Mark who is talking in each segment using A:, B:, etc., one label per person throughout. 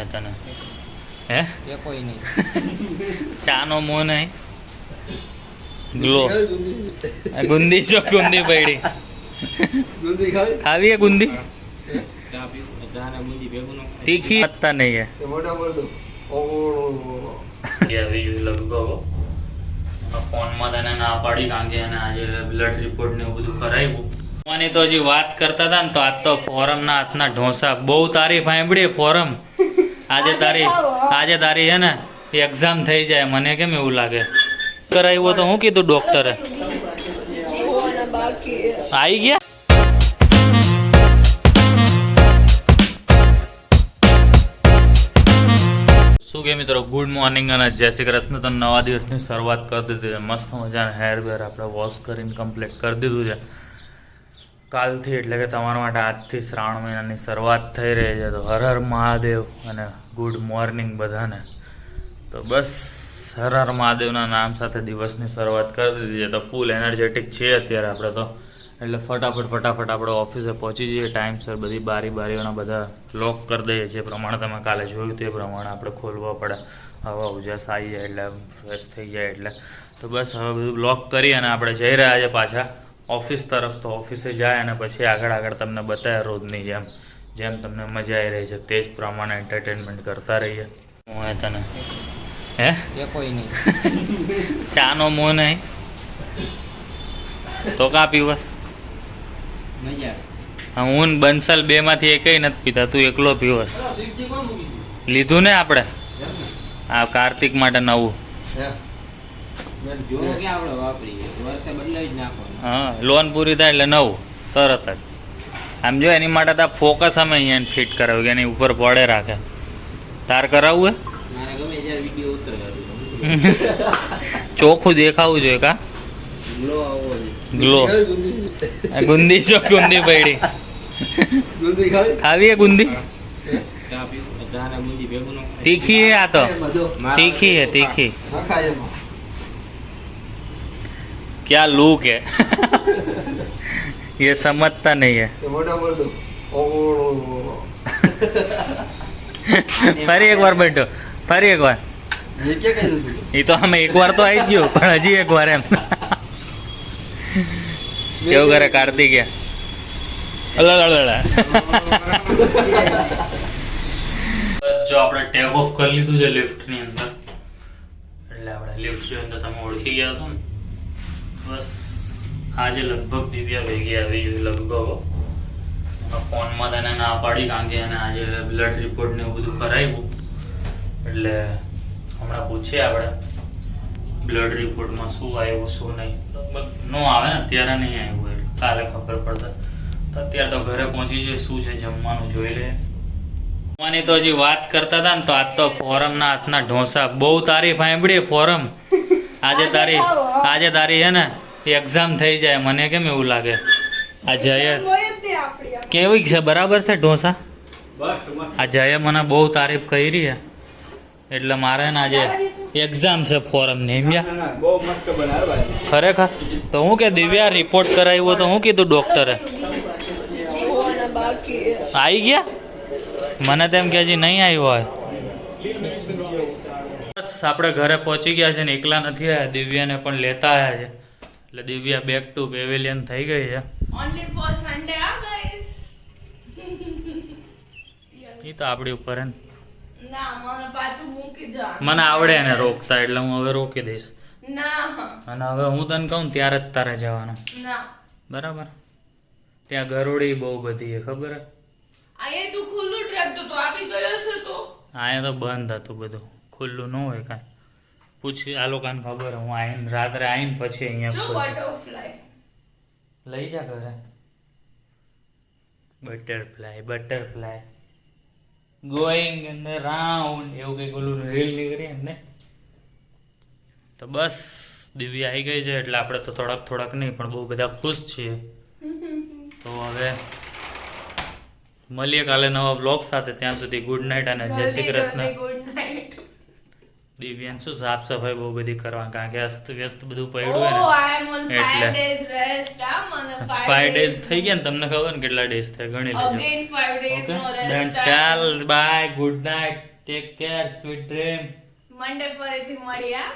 A: હે તને હે
B: એ કોઈ નહીં
A: ચાનો મોં નહીં ગ્લો ગુંદી છો ગુંદી પડી
C: ગુંદી ખાવી
A: ખાવી હે ગુંદી
B: ચા પીવું ચા બુંદી ભેગું ન
A: તીખી પત્તા નહીં હે
C: એ મોટા બોલ દો ઓહો
A: આવી લગભગ ફોનમાં તને ના પાડી કારણ કે એને આજે બ્લડ રિપોર્ટ ને એવું બધું કરાવ્યું મને તો હજી વાત કરતા હતા ને તો આજ તો ફોરમના હાથના ઢોસા બહુ તારીફ સાંભળી ફોરમ આજે તારી હે ને એક્ઝામ થઈ જાય મને કેમ એવું લાગે કરાવ્યો તો હું કીધું ડોક્ટરે આવી ગયા શું કે મિત્રો ગુડ મોર્નિંગ અને જય શ્રી કૃષ્ણ. તો નવા દિવસની શરૂઆત કરી દીધી છે. મસ્ત મજાના હેર વેર આપણે વોશ કરીને કમ્પ્લીટ કરી દીધું છે કાલથી, એટલે કે તમારા માટે આજથી શ્રાવણ મહિનાની શરૂઆત થઈ રહી છે. તો હર હર મહાદેવ અને ગુડ મોર્નિંગ બધાને. તો બસ હર હર મહાદેવના નામ સાથે દિવસની શરૂઆત કરી દીધી છે. તો ફૂલ એનર્જેટિક છે અત્યારે આપણે તો, એટલે ફટાફટ આપણે ઓફિસે પહોંચી જઈએ ટાઈમસર. બધી બારીઓના બધા લોક કરી દઈએ છીએ. પ્રમાણે તમે કાલે જોયું તે પ્રમાણે આપણે ખોલવા પડે. હવા ઉજાસ આવી જાય એટલે ફ્રેશ થઈ જાય એટલે. તો બસ હવે બધું લોક કરી અને આપણે જઈ રહ્યા છે પાછા ઓફિસ તરફ. તો ઓફિસે જાય અને પછી આગળ તમને બતાવ્યા રોજની જેમ તમને મજા આવી રહી છે તે જ પ્રમાણે એન્ટરટેનમેન્ટ કરતા રહીએ. હું હે તને હે
B: એ કોઈ નહીં
A: ચાનો મોં નહીં તો કાં પીવસ?
B: મજા
A: હું બંસલ બે માંથી એકય નથી પીતા, તું એકલો પીવસ. લીધું ને આપણે આ કાર્તિક માટે નવું.
B: જો કે આપણે વાપરીએ વર્ષે બદલાવી જ નાખવાનું.
A: હા, લોન પૂરી થાય એટલે નવું તરત જ. આમ જો એની માટે તો ફોકસ અમે અહીંયા ફિટ કરાવ્યું કે એની ઉપર પડે રાખે. તાર કરાવવું
B: મારે ગમે જ્યારે વિડીયો ઉતરે
A: ચોખ્ખું દેખાવું જોઈએ કા
B: ગ્લો આવવો જોઈએ.
A: ગ્લો ગુંદી છો ગુંદી પડી
C: ગુંદી ખાવી
A: ખાવી હે ગુંદી
B: ચા પીવું ચા બુંદી ભેગું ન
A: તીખી હે આ તો તીખી હે તીખી
C: ખાય એમાં
A: क्या लूक है ये समझता नहीं है.
C: એ મોટા બોલ દો ઓહો
A: ફરી એકવાર બેઠો ફરી એકવાર
C: ये क्या कह रहे थे
A: એ તો અમે એકવાર તો આવી જ ગયો પણ હજી એકવાર એમ કેવું કરે કાર્તિક બસ જો આપણે ટેપ ઓફ કરી લીધું છે લિફ્ટની અંદર, એટલે આપણે લિફ્ટની અંદર તમે ઓળખી ગયા છો ને. બસ આજે લગભગ દિવ્યા ભેગી આવી જોઈએ લગભગ. ફોનમાં તને ના પાડી કારણ કે એને આજે બ્લડ રિપોર્ટ ને એવું બધું કરાવ્યું, એટલે હમણાં પૂછીએ આપણે બ્લડ રિપોર્ટમાં શું આવ્યું શું નહીં. લગભગ ન આવે ને અત્યારે નહીં આવ્યું એટલે કાલે ખબર પડશે. તો અત્યારે તો ઘરે પહોંચી જઈએ, શું છે જમવાનું જોઈ લે. જમવાની તો હજી વાત કરતા હતા ને તો આજ તો ફોરમના હાથના ઢોસા બહુ તારીફ સાંભળી ફોરમ. આજે તારી હે ને એક્ઝામ થઈ જાય મને કેમ એવું લાગે. આ જય કેવી છે બરાબર છે ઢોસા? આ જયે મને બહુ તારીફ કરી છે એટલે મારે ને આજે એક્ઝામ છે ફોરમની.
C: બહુ મસ્ત બનાવે ભાઈ
A: ખરેખર તો હું કે દિવ્યા રિપોર્ટ કરાવ્યો તો હું કીધું ડોક્ટરે? આવી ગયા? મને તેમ કે હજી નહીં આવ્યો હોય. બસ આપણે ઘરે પહોંચી ગયા છે ને એકલા નથી આવ્યા, દિવ્યાને પણ લેતા આવ્યા છે. એટલે દિવ્યા બેક ટુ પેવેલિયન થઈ ગઈ છે.
D: Only for Sunday, guys.
A: એ તો આપણી ઉપર હે ને.
D: ના મને પાછું મૂકી જા.
A: મને આવડે એને રોકતા એટલે હું હવે રોકી દઈશ.
D: ના
A: અને હવે હું તને કહું ત્યારે જ તારે જવાનું
D: ના
A: બરાબર. ત્યાં ગરોળી બહુ બધી છે ખબર હે?
D: અહીંયા તું ખુલ્લું ટ્રેક તો આપી ગયો છે તો
A: અહીંયા તો બંધ હતું બધું, ખુલ્લું ન હોય કાંઈ. પૂછી આ લોકોને ખબર હું આવીને રાત્રે આવીને પછી અહીંયા
D: જો
A: ખોલું.
D: બટરફ્લાય
A: લઈ જા ઘરે. Butterfly going in the round એવું કંઈક ઓલું રીલ નીકળી ને. તો બસ દિવ્યા આવી ગઈ છે એટલે આપણે તો થોડાક નહીં પણ બહુ બધા ખુશ છીએ. તો હવે મળીએ કાલે નવા વ્લોગ સાથે. ત્યાં સુધી ગુડ નાઇટ અને જય શ્રી કૃષ્ણ.
D: Good night.
A: દિવ્યાને શું સાફ સફાઈ બહુ બધી કરવા કારણ કે અસ્ત વ્યસ્ત બધું પડ્યું હોય
D: ઓ
A: ને
D: આઈ એમ ઓન 5
A: એટલે.
D: days rest આ મને
A: 5 days થઈ ગયા ને તમને ખબર ને કેટલા ડેઝ થાય ગણી લેજો.
D: અગેન 5 days નો
A: Then
D: રેસ્ટ
A: ચાલ bye good night. Take care sweet dream.
D: Monday ફરીથી મળ્યા.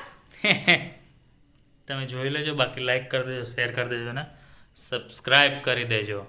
A: તમે જોઈ લેજો, બાકી લાઈક કરી દેજો, શેર કરી દેજો ને સબસ્ક્રાઇબ કરી દેજો.